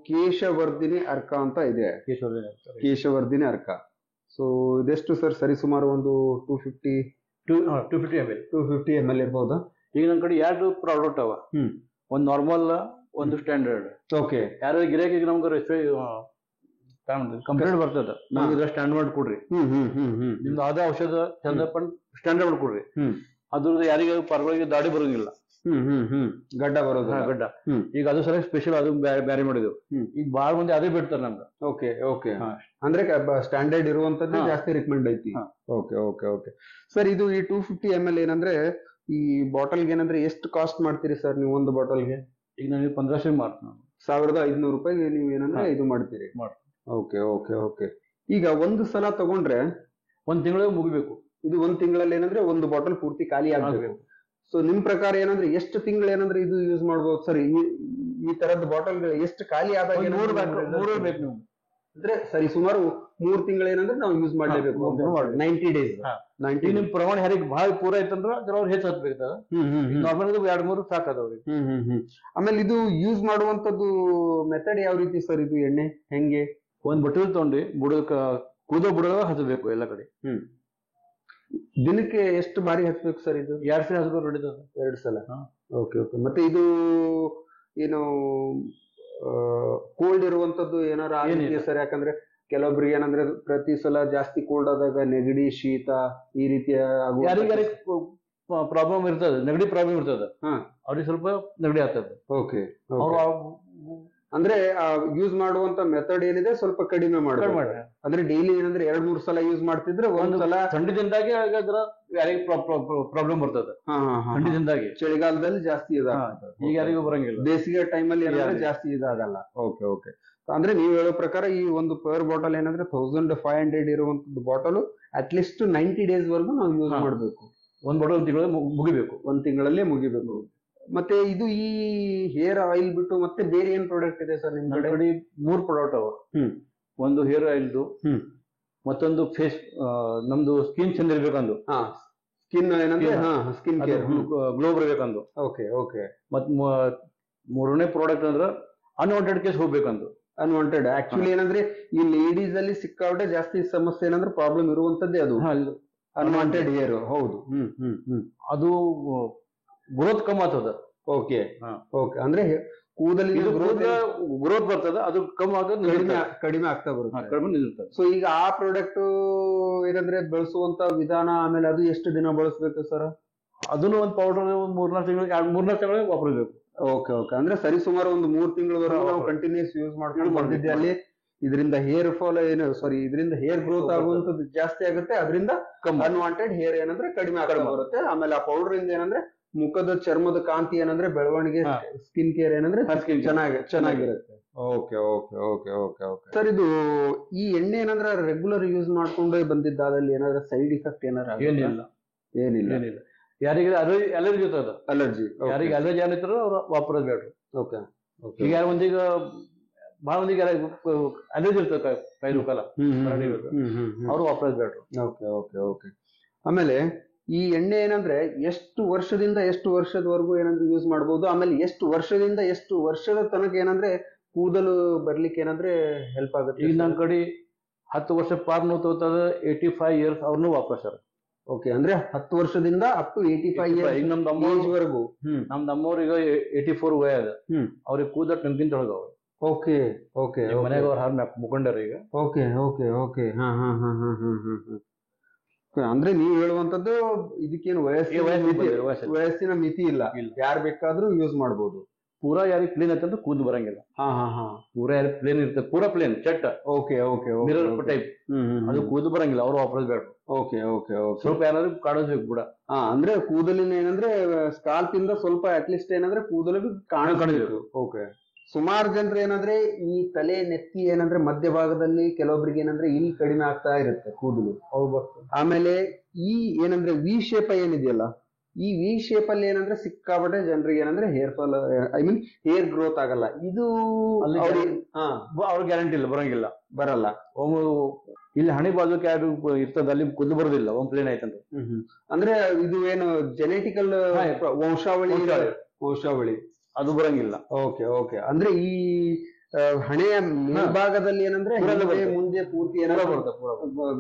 ಕೇಶವರ್ಧಿನಿ ಅರ್ಕ ಅಂತ ಇದೆ. ಕೇಶವರ್ಧಿನಿ ಅರ್ಕ. ಸೊ ಇದೆಷ್ಟು ಸರ್? ಸರಿಸುಮಾರು ಒಂದು 250 ml ಇರ್ಬೋದಾ? ಈಗ ನನ್ನ ಕಡೆ ಎರಡು ಪ್ರಾಡಕ್ಟ್ ಅವ, ಒಂದು ನಾರ್ಮಲ್, ಒಂದು ಸ್ಟ್ಯಾಂಡರ್ಡ್. ಓಕೆ. ಯಾರು ಗಿರಾಕಿಗೆ ನಮ್ಗೆ ಕಂಪ್ಲೇಂಟ್ ಬರ್ತದ, ನಮ್ಗೆ ಸ್ಟ್ಯಾಂಡರ್ಡ್ ಕೊಡ್ರಿ, ನಿಮ್ದು ಅದ ಔಷಧ ಚಂದಪ್ಪ ಸ್ಟ್ಯಾಂಡರ್ಡ್ ಕೊಡ್ರಿ. ಅದ್ರದ್ದು ಯಾರಿಗೆ ಪರವಾಗಿ ದಾಡಿ ಬರೋಂಗಿಲ್ಲ, ಗಡ್ಡ ಬರೋದು, ಗಡ್ಡ. ಈಗ ಅದು ಸಲ ಸ್ಪೆಷಲ್, ಅದು ಬ್ಯಾರೆ ಮಾಡಿದ್ವು. ಈಗ ಬಾಳ ಮಂದಿ ಅದೇ ಬಿಡ್ತಾರೆ ನಮ್ಗೆ. Okay okay. ಅಂದ್ರೆ ಸ್ಟ್ಯಾಂಡರ್ಡ್ ಇರುವಂತದ್ದು ಜಾಸ್ತಿ ರಿಕಮೆಂಡ್ ಐತಿ. Okay okay okay. ಸರ್ ಇದು ಈ 250 ml ಏನಂದ್ರೆ ಈ ಬಾಟಲ್ಗೆ ಏನಂದ್ರೆ ಎಷ್ಟು ಕಾಸ್ಟ್ ಮಾಡ್ತೀರಿ ಸರ್ ನೀವು ಒಂದು ಬಾಟಲ್ಗೆ? ಈಗ ನನಗೆ 1500 ಮಾಡ್ತೀನಿ. 1500 ರೂಪಾಯಿಗೆ ನೀವು ಏನಂದ್ರೆ ಇದು ಮಾಡ್ತೀರಿ? Okay okay okay. ಈಗ ಒಂದು ಸಲ ತಗೊಂಡ್ರೆ ಒಂದ್ ತಿಂಗಳಿಗೆ ಮುಗಿಬೇಕು. ಇದು ಒಂದ್ ತಿಂಗಳಲ್ಲಿ ಏನಂದ್ರೆ ಒಂದು ಬಾಟಲ್ ಪೂರ್ತಿ ಖಾಲಿ ಆಗಬೇಕು. ಸೊ ನಿಮ್ ಪ್ರಕಾರ ಏನಂದ್ರೆ ಎಷ್ಟು ತಿಂಗಳು ಏನಂದ್ರೆ ಇದು ಯೂಸ್ ಮಾಡ್ಬೋದು ಸರ್? ಈ ತರದ ಬಾಟಲ್ಗಳು ಎಷ್ಟು ಖಾಲಿ ಆದಾಗ ಬೇಕು ನೀವು ಅಂದ್ರೆ ಸರಿ ಸುಮಾರು 3 ತಿಂಗಳು ಏನಂದ್ರೆ ನಾವು ಯೂಸ್ ಮಾಡ್ಲೇಬೇಕು. 90 ಡೇಸ್. ನಿಮ್ ಪ್ರಮಾಣ ಯಾರಿಗೆ ಬಹಳ ಪೂರ ಐತಂದ್ರ ಅವ್ರು ಹೆಚ್ಚು ಹತ್ಬೇಕಾದ, ನಾರ್ಮಲ್ 2-3 ಸಾಕದವ್ರಿಗೆ. ಆಮೇಲೆ ಇದು ಯೂಸ್ ಮಾಡುವಂತದ್ದು ಮೆಥಡ್ ಯಾವ ರೀತಿ ಸರ್? ಇದು ಎಣ್ಣೆ ಹೆಂಗೆ? ಒಂದ್ ಬಟ್ಟೆ ತಗೊಂಡು ಕೂದಲು ಬುಡಗ ಹಚ್ಚಬೇಕು ಎಲ್ಲ ಕಡೆ. ದಿನಕ್ಕೆ ಎಷ್ಟು ಬಾರಿ ಹಚ್ಬೇಕು ಸರ್ ಇದು? 2 ಸಲ ಹಚ್ಬೇಕು, ನಡೀತದ. 2 ಸಲ. Okay okay. ಮತ್ತೆ ಇದು ಏನು ಕೋಲ್ಡ್ ಇರುವಂತದ್ದು ಏನಾರ ಆಗಿದೆಯಾ ಸರ್? ಯಾಕಂದ್ರೆ ಕೆಲವೊಬ್ರಿಗೆ ಏನಂದ್ರೆ ಪ್ರತಿ ಸಲ ಜಾಸ್ತಿ ಕೋಲ್ಡ್ ಆದಾಗ ನೆಗಡಿ, ಶೀತ ಈ ರೀತಿಯ ಯಾರಿಗಾರಿ ಪ್ರಾಬ್ಲಮ್ ಇರ್ತದೆ, ನೆಗಡಿ ಪ್ರಾಬ್ಲಮ್ ಇರ್ತದೆ, ಅವ್ರಿಗೆ ಸ್ವಲ್ಪ ನೆಗಡಿ ಆಗ್ತದೆ. ಓಕೆ. ಅಂದ್ರೆ ಯೂಸ್ ಮಾಡುವಂತ ಮೆಥಡ್ ಏನಿದೆ ಸ್ವಲ್ಪ ಕಡಿಮೆ ಮಾಡ್ತಾರೆ. ಅಂದ್ರೆ ಡೈಲಿ ಏನಂದ್ರೆ 2-3 ಸಲ ಯೂಸ್ ಮಾಡ್ತಿದ್ರೆ ಒಂದ್ ಸಲ ಥಂಡಿದಿಂದಾಗಿ ಯಾರಿಗೆ ಪ್ರಾಬ್ಲಮ್ ಬರ್ತದೆ. ಥಂಡಿದಿಂದಾಗಿ ಚಳಿಗಾಲದಲ್ಲಿ ಜಾಸ್ತಿ ಇದಾಗ್ತದೆ, ಈಗ ಯಾರಿಗೂ ಬರಂಗಿಲ್ಲ. ಬೇಸಿಗೆ ಟೈಮಲ್ಲಿ ಏನಂದ್ರೆ ಜಾಸ್ತಿ ಇದಾಗಲ್ಲ. Okay okay. ಅಂದ್ರೆ ನೀವು ಹೇಳೋ ಪ್ರಕಾರ ಈ ಒಂದು ಪರ್ ಬಾಟಲ್ ಏನಂದ್ರೆ 1500 ಇರುವಂತದ್ದು ಬಾಟಲ್ ಅಟ್ಲೀಸ್ಟ್ 90 ಡೇಸ್ ವರೆಗೂ ನಾವು ಯೂಸ್ ಮಾಡ್ಬೇಕು. ಒಂದ್ ಬಾಟಲ್ ಮುಗಿಬೇಕು, ಒಂದ್ ತಿಂಗಳಲ್ಲೇ ಮುಗಿಬೇಕು. ಮತ್ತೆ ಇದು ಈ ಹೇರ್ ಆಯಿಲ್ ಬಿಟ್ಟು ಮತ್ತೆ ಬೇರೆ ಏನ್ ಪ್ರಾಡಕ್ಟ್ ಇದೆ ಸರ್ ನಿಮ್ ಕಡೆ? 3 ಪ್ರಾಡಕ್ಟ್ ಅವ. ಒಂದು ಹೇರ್ ಆಯಿಲ್ದು, ಮತ್ತೊಂದು ಫೇಸ್, ನಮ್ದು ಸ್ಕಿನ್ ಚಂದ ಇರ್ಬೇಕಂದು, ಸ್ಕಿನ್ ಏನಂದ್ರೆ ಸ್ಕಿನ್ ಕೇರ್ ಗ್ಲೋ ಬರ್ಬೇಕಂದು. Okay okay. ಮತ್ 3ನೇ ಪ್ರಾಡಕ್ಟ್ ಅಂದ್ರ ಅನ್ವಾಂಟೆಡ್ ಕೇಸ್ ಹೋಗ್ಬೇಕಂದು. ಅನ್ವಾಂಟೆಡ್ ಆಕ್ಚುಲಿ ಏನಂದ್ರೆ ಈ ಲೇಡೀಸ್ ಅಲ್ಲಿ ಸಿಕ್ಕಾಪಟ್ಟೆ ಜಾಸ್ತಿ ಸಮಸ್ಯೆ ಏನಂದ್ರೆ ಪ್ರಾಬ್ಲಮ್ ಇರುವಂತದ್ದೇ ಅದು ಅನ್ವಾಂಟೆಡ್ ಹೇರ್. ಹೌದು. ಅದು ಗ್ರೋತ್ ಕಮ್ಮಿ ಆಗ್ತದ. ಓಕೆ ಓಕೆ, ಅಂದ್ರೆ ಕೂದಲಿನ ಗ್ರೋತ್ ಬರ್ತದ, ಅದು ಕಮ್ಮಿ ಆಗೋದು ಕಡಿಮೆ ಆಗ್ತಾ ಬರುತ್ತೆ, ಕಡಿಮೆ ನಿಲ್ತದೆ. ಸೊ ಈಗ ಆ ಪ್ರಾಡಕ್ಟ್ ಏನಂದ್ರೆ ಬಳಸುವಂತ ವಿಧಾನ, ಆಮೇಲೆ ಅದು ಎಷ್ಟು ದಿನ ಬಳಸಬೇಕು ಸರ್? ಅದನ್ನು ಒಂದು ಪೌಡರ್ ಒಂದು 3-4 ತಿಂಗಳಿಗೆ ವಾಪರಬೇಕು. ಓಕೆ ಓಕೆ, ಅಂದ್ರೆ ಸರಿ ಸುಮಾರು ಒಂದು 3 ತಿಂಗಳವರೆಗೂ ನಾವು ಕಂಟಿನ್ಯೂಸ್ ಯೂಸ್ ಮಾಡ್ಕೊಂಡು ಬಂದಿದ್ದೆ. ಅಲ್ಲಿ ಇದರಿಂದ ಹೇರ್ ಫಾಲ್ ಇದರಿಂದ ಹೇರ್ ಗ್ರೋತ್ ಆಗುವಂತದ್ದು ಜಾಸ್ತಿ ಆಗುತ್ತೆ, ಅದರಿಂದ ಅನ್ವಾಂಟೆಡ್ ಹೇರ್ ಏನಂದ್ರೆ ಕಡಿಮೆ ಆಗ್ತಾ ಬರುತ್ತೆ. ಆಮೇಲೆ ಆ ಪೌಡರ್ ಇಂದ ಏನಂದ್ರೆ ಮುಖದ ಚರ್ಮದ ಕಾಂತಿ ಏನಂದ್ರೆ ಬೆಳವಣಿಗೆ, ಸ್ಕಿನ್ ಕೇರ್ ಏನಂದ್ರೆ ಚೆನ್ನಾಗಿರುತ್ತೆ. Okay okay okay okay okay sir, ಇದು ಈ ಎಣ್ಣೆ ಏನಂದ್ರೆ ರೆಗ್ಯುಲರ್ ಯೂಸ್ ಮಾಡ್ಕೊಂಡೇ ಬಂದಿದ್ದ, ಅದ್ರಲ್ಲಿ ಏನಾದ್ರೆ ಸೈಡ್ ಇಫೆಕ್ಟ್ ಏನಾರ? ಏನಿಲ್ಲ. ಯಾರಿಗೆ ಅಲರ್ಜಿ ಇರ್ತದ, ಯಾರಿಗೆ ಅಲರ್ಜಿ ಏನಿರ್ತಾರೋ ಅವ್ರು ವಾಪರೋದು ಬೇಡ್ರಿ. ಓಕೆ, ಈಗ ಒಂದೀಗ ಬಹಳ ಮಂದಿಗೆ ಅಲರ್ಜಿ ಇರ್ತದೆ ಕೈಲುಕಾಲ, ಅವ್ರು ವಾಪರೋದು ಬೇಡ್ರಿ. Okay okay okay. ಆಮೇಲೆ ಈ ಎಣ್ಣೆ ಏನಂದ್ರೆ ಎಷ್ಟು ವರ್ಷದಿಂದ ಎಷ್ಟು ವರ್ಷದವರೆಗೂ ಏನಂದ್ರೆ ಯೂಸ್ ಮಾಡಬಹುದು, ಆಮೇಲೆ ಎಷ್ಟು ವರ್ಷದಿಂದ ಎಷ್ಟು ವರ್ಷದ ತನಕ ಏನಂದ್ರೆ ಕೂದಲು ಬರ್ಲಿಕ್ಕೆ ಏನಂದ್ರೆ ಹೆಲ್ಪ್ ಆಗುತ್ತೆ? ಈಗ ನನ್ನ ಕಡೆ 10 ವರ್ಷ ಪಾರ್ ತೋತದ 85 ಇಯರ್ಸ್ ಅವ್ರನ್ನೂ ವಾಪಸ್. ಓಕೆ, ಅಂದ್ರೆ 10 ವರ್ಷದಿಂದ ಅಪ್ ಟು 85 ಇಯರ್ಸ್. ಈಗ ನಮ್ದು ಅಮ್ಮವರೆಗೂ, ನಮ್ದು ಅಮ್ಮವ್ರಿಗೆ 84 ವಯ ಅದ, ಅವ್ರಿಗೆ ಕೂದಲು ಟಂಕಿನ ತೊಳಗ ಅವ್ರು. ಓಕೆ ಓಕೆ, ಮನೆಯಾಗ ಅವ್ರು ಹಾರ್ ಮುಖಂಡರ ಈಗ. ಓಕೆ ಓಕೆ ಓಕೆ, ಹಾ ಹಾ ಹಾ ಹಾ ಹಾ ಹಾ. ಅಂದ್ರೆ ನೀವು ಹೇಳುವಂತದ್ದು ಇದಕ್ಕೇನು ವಯಸ್ಸಿನ ಮಿತಿ ಇಲ್ಲ, ಯಾರು ಬೇಕಾದ್ರೂ ಯೂಸ್ ಮಾಡಬಹುದು. ಪೂರಾ ಯಾರಿಗೆ ಪ್ಲೇನ್ ಐತೆ ಅಂದ್ರೆ ಕೂದಲು ಬರಂಗಿಲ್ಲ. ಪೂರಾ ಯಾರಿಗೆ ಪ್ಲೇನ್ ಇರ್ತದೆ, ಪೂರಾ ಪ್ಲೇನ್ ಚಟ್ಟ. ಓಕೆ ಓಕೆ, ಮಿರರ್ ಟೈಪ್, ಅದು ಕೂದಲು ಬರಂಗಿಲ್ಲ, ಅವ್ರು ವಾಪಸ್ ಬೇಡ. ಓಕೆ ಓಕೆ ಓಕೆ, ಸ್ವಲ್ಪ ಏನಾದ್ರು ಕಾಣಿಸ್ಬೇಕು ಕೂಡ. ಅಂದ್ರೆ ಕೂದಲಿನ ಏನಂದ್ರೆ ಸ್ಕಾಲ್ಪ್ ಇಂದ ಸ್ವಲ್ಪ ಅಟ್ಲೀಸ್ಟ್ ಏನಂದ್ರೆ ಕೂದಲಿಗೆ ಕಾಣಿಸ್ಬೇಕು. ಓಕೆ. ಸುಮಾರು ಜನರು ಏನಂದ್ರೆ ಈ ತಲೆ ನೆತ್ತಿ ಏನಂದ್ರೆ ಮಧ್ಯಭಾಗದಲ್ಲಿ ಕೆಲವೊಬ್ರಿಗೆ ಏನಂದ್ರೆ ಇಲ್ಲಿ ಕಡಿಮೆ ಆಗ್ತಾ ಇರುತ್ತೆ ಕೂದಲು. ಆಮೇಲೆ ಈ ಏನಂದ್ರೆ ವಿ ಶೇಪ್ ಏನಿದೆಯಲ್ಲ, ಈ ವಿ ಶೇಪ್ ಅಲ್ಲಿ ಏನಂದ್ರೆ ಸಿಕ್ಕಾಪಟ್ಟೆ ಜನರಿಗೆ ಏನಂದ್ರೆ hair fall, I mean hair growth ಆಗಲ್ಲ. ಇದು ಅವ್ರ ಗ್ಯಾರಂಟಿ ಇಲ್ಲ, ಬರಲ್ಲ. ಇಲ್ಲಿ ಹಣಿ ಬಾಜುಕ್ ಯಾರು ಇರ್ತದ, ಅಲ್ಲಿ ಕೂದಲು ಬರೋದಿಲ್ಲ ಒಂದ್ ಪ್ಲೇನ್ ಆಯ್ತಂದ್ರೆ. ಅಂದ್ರೆ ಇದು ಏನು ಜೆನೆಟಿಕಲ್ ವಂಶಾವಳಿ ಅದು ಬರಂಗಿಲ್ಲ. ಓಕೆ ಓಕೆ, ಅಂದ್ರೆ ಈ ಹಣೆಯ ಮೇಲ್ಭಾಗದಲ್ಲಿ ಏನಂದ್ರೆ ಮುಂದೆ ಪೂರ್ತಿ ಏನಾದ್ರು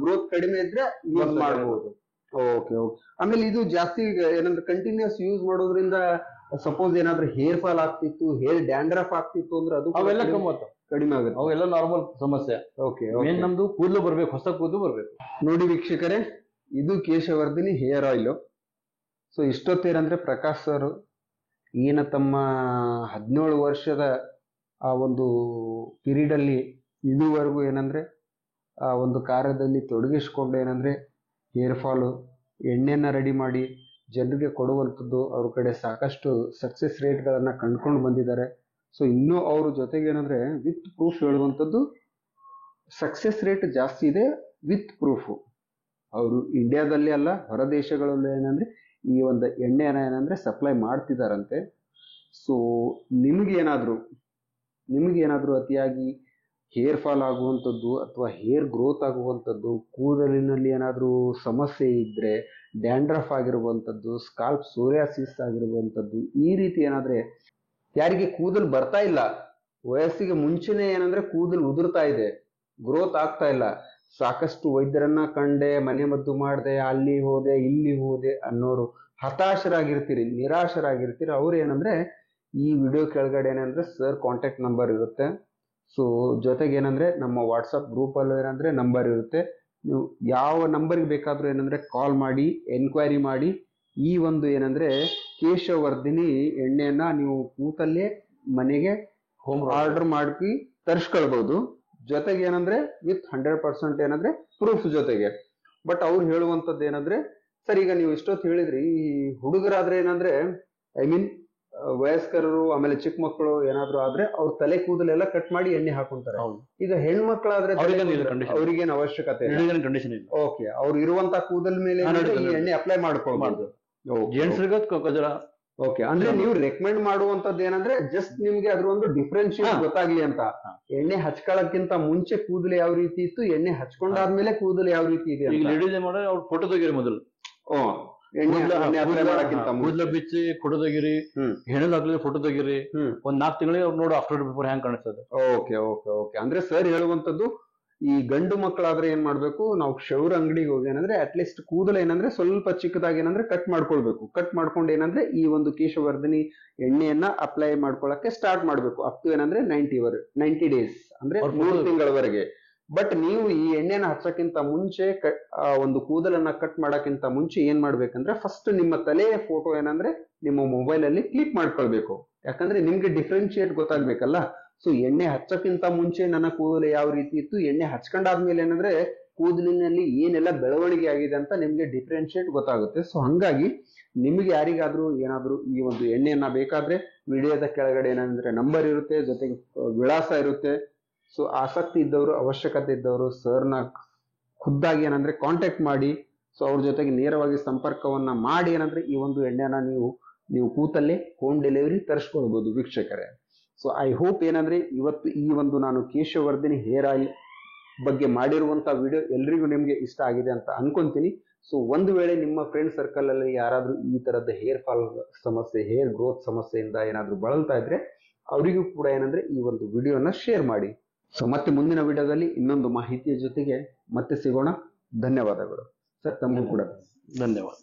ಗ್ರೋತ್ ಕಡಿಮೆ ಇದ್ರೆ ಯೂಸ್ ಮಾಡಬಹುದು. Okay okay. ಆಮೇಲೆ ಇದು ಜಾಸ್ತಿ ಏನಂದ್ರೆ ಕಂಟಿನ್ಯೂಸ್ ಯೂಸ್ ಮಾಡೋದ್ರಿಂದ ಸಪೋಸ್ ಏನಾದ್ರೂ ಹೇರ್ ಫಾಲ್ ಆಗ್ತಿತ್ತು, ಹೇರ್ ಡ್ಯಾಂಡ್ರಫ್ ಆಗ್ತಿತ್ತು ಅಂದ್ರೆ ಅದು ಅವೆಲ್ಲ ಕಡಿಮೆ ಆಗುತ್ತೆ, ಅವೆಲ್ಲ ನಾರ್ಮಲ್ ಸಮಸ್ಯೆ. ಓಕೆ, ನಮ್ದು ಕೂದಲು ಬರ್ಬೇಕು, ಹೊಸ ಕೂದಲು ಬರ್ಬೇಕು. ನೋಡಿ ವೀಕ್ಷಕರೇ, ಇದು ಕೇಶವರ್ಧಿನಿ ಹೇರ್ ಆಯಿಲ್. ಸೊ ಇಷ್ಟೊತ್ತೇನಂದ್ರೆ ಪ್ರಕಾಶ್ ಸರ್ ಈಗಿನ ತಮ್ಮ 17 ವರ್ಷದ ಆ ಒಂದು ಪೀರಿಯಡ್ ಅಲ್ಲಿ ಇದುವರೆಗೂ ಏನಂದ್ರೆ ಆ ಒಂದು ಕಾರ್ಯದಲ್ಲಿ ತೊಡಗಿಸ್ಕೊಂಡು ಏನಂದ್ರೆ ಹೇರ್ ಫಾಲು ಎಣ್ಣೆನ ರೆಡಿ ಮಾಡಿ ಜನರಿಗೆ ಕೊಡುವಂಥದ್ದು, ಅವ್ರ ಕಡೆ ಸಾಕಷ್ಟು ಸಕ್ಸಸ್ ರೇಟ್ಗಳನ್ನು ಕಂಡುಕೊಂಡು ಬಂದಿದ್ದಾರೆ. ಸೊ ಇನ್ನೂ ಅವ್ರ ಜೊತೆಗೆ ಏನಂದ್ರೆ ವಿತ್ ಪ್ರೂಫ್ ಹೇಳುವಂಥದ್ದು, ಸಕ್ಸಸ್ ರೇಟ್ ಜಾಸ್ತಿ ಇದೆ ವಿತ್ ಪ್ರೂಫು. ಅವರು ಇಂಡಿಯಾದಲ್ಲಿ ಅಲ್ಲ, ಹೊರ ದೇಶಗಳಲ್ಲಿ ಏನಂದ್ರೆ ಈ ಒಂದು ಎಣ್ಣೆನ ಏನಂದ್ರೆ ಸಪ್ಲೈ ಮಾಡ್ತಿದಾರಂತೆ. ಸೊ ನಿಮಗೇನಾದ್ರೂ ಅತಿಯಾಗಿ ಹೇರ್ ಫಾಲ್ ಆಗುವಂಥದ್ದು ಅಥವಾ ಹೇರ್ ಗ್ರೋತ್ ಆಗುವಂಥದ್ದು, ಕೂದಲಿನಲ್ಲಿ ಏನಾದರೂ ಸಮಸ್ಯೆ ಇದ್ದರೆ, ಡ್ಯಾಂಡ್ರಫ್ ಆಗಿರುವಂಥದ್ದು, ಸ್ಕಾಲ್ಪ್ ಸೋರಿಯಾಸಿಸ್ ಆಗಿರುವಂಥದ್ದು, ಈ ರೀತಿ ಏನಾದರೆ ಯಾರಿಗೆ ಕೂದಲು ಬರ್ತಾ ಇಲ್ಲ, ವಯಸ್ಸಿಗೆ ಮುಂಚೆನೇ ಏನಂದ್ರೆ ಕೂದಲು ಉದುರ್ತಾ ಇದೆ, ಗ್ರೋತ್ ಆಗ್ತಾ ಇಲ್ಲ, ಸಾಕಷ್ಟು ವೈದ್ಯರನ್ನ ಕಂಡೆ, ಮನೆ ಮದ್ದು ಮಾಡಿದೆ, ಅಲ್ಲಿ ಹೋದೆ ಇಲ್ಲಿ ಹೋದೆ ಅನ್ನೋರು ಹತಾಶರಾಗಿರ್ತೀರಿ, ನಿರಾಶರಾಗಿರ್ತೀರಿ. ಅವ್ರು ಏನಂದ್ರೆ ಈ ವಿಡಿಯೋ ಕೆಳಗಡೆ ಏನಂದ್ರೆ ಸರ್ ಕಾಂಟ್ಯಾಕ್ಟ್ ನಂಬರ್ ಇರುತ್ತೆ. ಸೊ ಜೊತೆಗೆ ಏನಂದ್ರೆ ನಮ್ಮ ವಾಟ್ಸಪ್ ಗ್ರೂಪಲ್ಲಿ ಏನಂದ್ರೆ ನಂಬರ್ ಇರುತ್ತೆ. ನೀವು ಯಾವ ನಂಬರ್ಗೆ ಬೇಕಾದರೂ ಏನಂದ್ರೆ ಕಾಲ್ ಮಾಡಿ ಎನ್ಕ್ವೈರಿ ಮಾಡಿ ಈ ಒಂದು ಏನಂದ್ರೆ ಕೇಶವರ್ಧಿನಿ ಎಣ್ಣೆಯನ್ನ ನೀವು ಕೂತಲ್ಲೇ ಮನೆಗೆ ಹೋಮ್ ಆರ್ಡರ್ ಮಾಡಿ ತರಿಸ್ಕೊಳ್ಬಹುದು. ಜೊತೆಗೆ ಏನಂದ್ರೆ ವಿತ್ 100% ಏನಂದ್ರೆ ಪ್ರೂಫ್ ಜೊತೆಗೆ. ಬಟ್ ಅವ್ರು ಹೇಳುವಂಥದ್ದು ಏನಂದ್ರೆ, ಸರ್ ಈಗ ನೀವು ಇಷ್ಟೊತ್ತು ಹೇಳಿದ್ರಿ, ಈ ಹುಡುಗರಾದ್ರೆ ಏನಂದ್ರೆ ಐ ಮೀನ್ ವಯಸ್ಕರು ಆಮೇಲೆ ಚಿಕ್ಕ ಮಕ್ಕಳು ಏನಾದ್ರು ಆದ್ರೆ ಅವ್ರ ತಲೆ ಕೂದಲೆಲ್ಲ ಕಟ್ ಮಾಡಿ ಎಣ್ಣೆ ಹಾಕೊಂತಾರೆ. ಈಗ ಹೆಣ್ಮಕ್ಳಾದ್ರೆ ಅವ್ರಿಗೇನು ಅವಶ್ಯಕತೆ ಕಂಡೀಷನ್ ಇಲ್ಲ. ಓಕೆ, ಅವ್ರು ಇರುವಂತ ಕೂದಲ್ ಮೇಲೆ ಈ ಎಣ್ಣೆ ಅಪ್ಲೈ ಮಾಡ್ಕೊಳ್ಬಾರ್ದು. ಓಕೆ, ಅಂದ್ರೆ ನೀವು ರೆಕಮೆಂಡ್ ಮಾಡುವಂತದ್ದು ಏನಂದ್ರೆ ಜಸ್ಟ್ ನಿಮ್ಗೆ ಅದ್ರ ಒಂದು ಡಿಫ್ರೆನ್ಶಿಯೇಟ್ ಗೊತ್ತಾಗ್ಲಿ ಅಂತ. ಎಣ್ಣೆ ಹಚ್ಕೊಳ್ಳೋಕ್ಕಿಂತ ಮುಂಚೆ ಕೂದಲು ಯಾವ ರೀತಿ ಇತ್ತು, ಎಣ್ಣೆ ಹಚ್ಕೊಂಡಾದ್ಮೇಲೆ ಕೂದಲು ಯಾವ ರೀತಿ ಇದೆ. ಲೇಡೀಸ್ ಮಾಡಿದ್ರೆ ಅವ್ರು ಫೋಟೋ ತೆಗೀರಿ ಮೊದಲು, ಕೂದಲ ಬಿಚ್ಚಿ ಫೋಟೋ ತೆಗೀರಿ, ಹೆಣ್ಣು ಹಾಕ್ಲಿ ಫೋಟೋ ತೆಗೀರಿ, ಒಂದ್ 4 ತಿಂಗಳಿಗೆ ಅವ್ರು ನೋಡು ಆಫ್ಟರ್ ಬಿಫೋರ್ ಹ್ಯಾಂಗ್ ಕಾಣಿಸ್ತದೆ. Okay okay okay. ಅಂದ್ರೆ ಸರ್ ಹೇಳುವಂತದ್ದು ಈ ಗಂಡು ಮಕ್ಕಳಾದ್ರೆ ಏನ್ ಮಾಡ್ಬೇಕು, ನಾವು ಕ್ಷೌರ ಅಂಗಡಿಗೆ ಹೋಗಿ ಏನಂದ್ರೆ ಅಟ್ಲೀಸ್ಟ್ ಕೂದಲು ಏನಂದ್ರೆ ಸ್ವಲ್ಪ ಚಿಕ್ಕದಾಗಿ ಏನಂದ್ರೆ ಕಟ್ ಮಾಡ್ಕೊಳ್ಬೇಕು. ಕಟ್ ಮಾಡ್ಕೊಂಡು ಏನಂದ್ರೆ ಈ ಒಂದು ಕೇಶವರ್ಧನಿ ಎಣ್ಣೆಯನ್ನ ಅಪ್ಲೈ ಮಾಡ್ಕೊಳಕ್ಕೆ ಸ್ಟಾರ್ಟ್ ಮಾಡ್ಬೇಕು. ಅಪ್ ಟು ಏನಂದ್ರೆ 90 ಡೇಸ್ ಅಂದ್ರೆ 3 ತಿಂಗಳವರೆಗೆ. ಬಟ್ ನೀವು ಈ ಎಣ್ಣೆನ ಹಚ್ಚಕ್ಕಿಂತ ಮುಂಚೆ ಒಂದು ಕೂದಲನ್ನ ಕಟ್ ಮಾಡಕ್ಕಿಂತ ಮುಂಚೆ ಏನ್ ಮಾಡ್ಬೇಕಂದ್ರೆ ಫಸ್ಟ್ ನಿಮ್ಮ ತಲೆಯ ಫೋಟೋ ಏನಂದ್ರೆ ನಿಮ್ಮ ಮೊಬೈಲ್ ಅಲ್ಲಿ ಕ್ಲಿಕ್ ಮಾಡ್ಕೊಳ್ಬೇಕು. ಯಾಕಂದ್ರೆ ನಿಮ್ಗೆ ಡಿಫ್ರೆನ್ಶಿಯೇಟ್ ಗೊತ್ತಾಗ್ಬೇಕಲ್ಲ. ಸೊ ಎಣ್ಣೆ ಹಚ್ಚಕ್ಕಿಂತ ಮುಂಚೆ ನನ್ನ ಕೂದಲು ಯಾವ ರೀತಿ ಇತ್ತು, ಎಣ್ಣೆ ಹಚ್ಕೊಂಡಾದ್ಮೇಲೆ ಏನಂದ್ರೆ ಕೂದಲಿನಲ್ಲಿ ಏನೆಲ್ಲ ಬೆಳವಣಿಗೆ ಆಗಿದೆ ಅಂತ ನಿಮ್ಗೆ ಡಿಫ್ರೆನ್ಶಿಯೇಟ್ ಗೊತ್ತಾಗುತ್ತೆ. ಸೊ ಹಂಗಾಗಿ ನಿಮ್ಗೆ ಯಾರಿಗಾದ್ರೂ ಏನಾದ್ರೂ ಈ ಒಂದು ಎಣ್ಣೆಯನ್ನ ಬೇಕಾದ್ರೆ ವಿಡಿಯೋದ ಕೆಳಗಡೆ ಏನಂದ್ರೆ ನಂಬರ್ ಇರುತ್ತೆ, ಜೊತೆಗೆ ವಿಳಾಸ ಇರುತ್ತೆ. ಸೊ ಆಸಕ್ತಿ ಇದ್ದವರು, ಅವಶ್ಯಕತೆ ಇದ್ದವರು ಸರ್ನ ಖುದ್ದಾಗಿ ಏನಂದ್ರೆ ಕಾಂಟ್ಯಾಕ್ಟ್ ಮಾಡಿ, ಸೊ ಅವ್ರ ಜೊತೆಗೆ ನೇರವಾಗಿ ಸಂಪರ್ಕವನ್ನ ಮಾಡಿ ಏನಂದ್ರೆ ಈ ಒಂದು ಎಣ್ಣೆನ ನೀವು ಕೂತಲ್ಲೇ ಹೋಮ್ ಡೆಲಿವರಿ ತರಿಸ್ಕೊಳ್ಬಹುದು ವೀಕ್ಷಕರೇ. ಸೊ ಐ ಹೋಪ್ ಏನಂದ್ರೆ ಇವತ್ತು ಈ ಒಂದು ನಾನು ಕೇಶವರ್ಧನಿ ಹೇರ್ ಆಯಿಲ್ ಬಗ್ಗೆ ಮಾಡಿರುವಂತಹ ವಿಡಿಯೋ ಎಲ್ರಿಗೂ ನಿಮ್ಗೆ ಇಷ್ಟ ಆಗಿದೆ ಅಂತ ಅನ್ಕೊಂತೀನಿ. ಸೊ ಒಂದು ವೇಳೆ ನಿಮ್ಮ ಫ್ರೆಂಡ್ ಸರ್ಕಲ್ ಅಲ್ಲಿ ಯಾರಾದ್ರೂ ಈ ತರದ ಹೇರ್ ಫಾಲ್ ಸಮಸ್ಯೆ, ಹೇರ್ ಗ್ರೋತ್ ಸಮಸ್ಯೆಯಿಂದ ಏನಾದ್ರೂ ಬಳಲ್ತಾ ಇದ್ರೆ ಅವರಿಗೂ ಕೂಡ ಏನಂದ್ರೆ ಈ ಒಂದು ವಿಡಿಯೋನ ಶೇರ್ ಮಾಡಿ. ಸೊ ಮತ್ತೆ ಮುಂದಿನ ವಿಡಿಯೋದಲ್ಲಿ ಇನ್ನೊಂದು ಮಾಹಿತಿಯ ಜೊತೆಗೆ ಮತ್ತೆ ಸಿಗೋಣ. ಧನ್ಯವಾದಗಳು ಸರ್, ತಮಗೂ ಕೂಡ ಧನ್ಯವಾದ.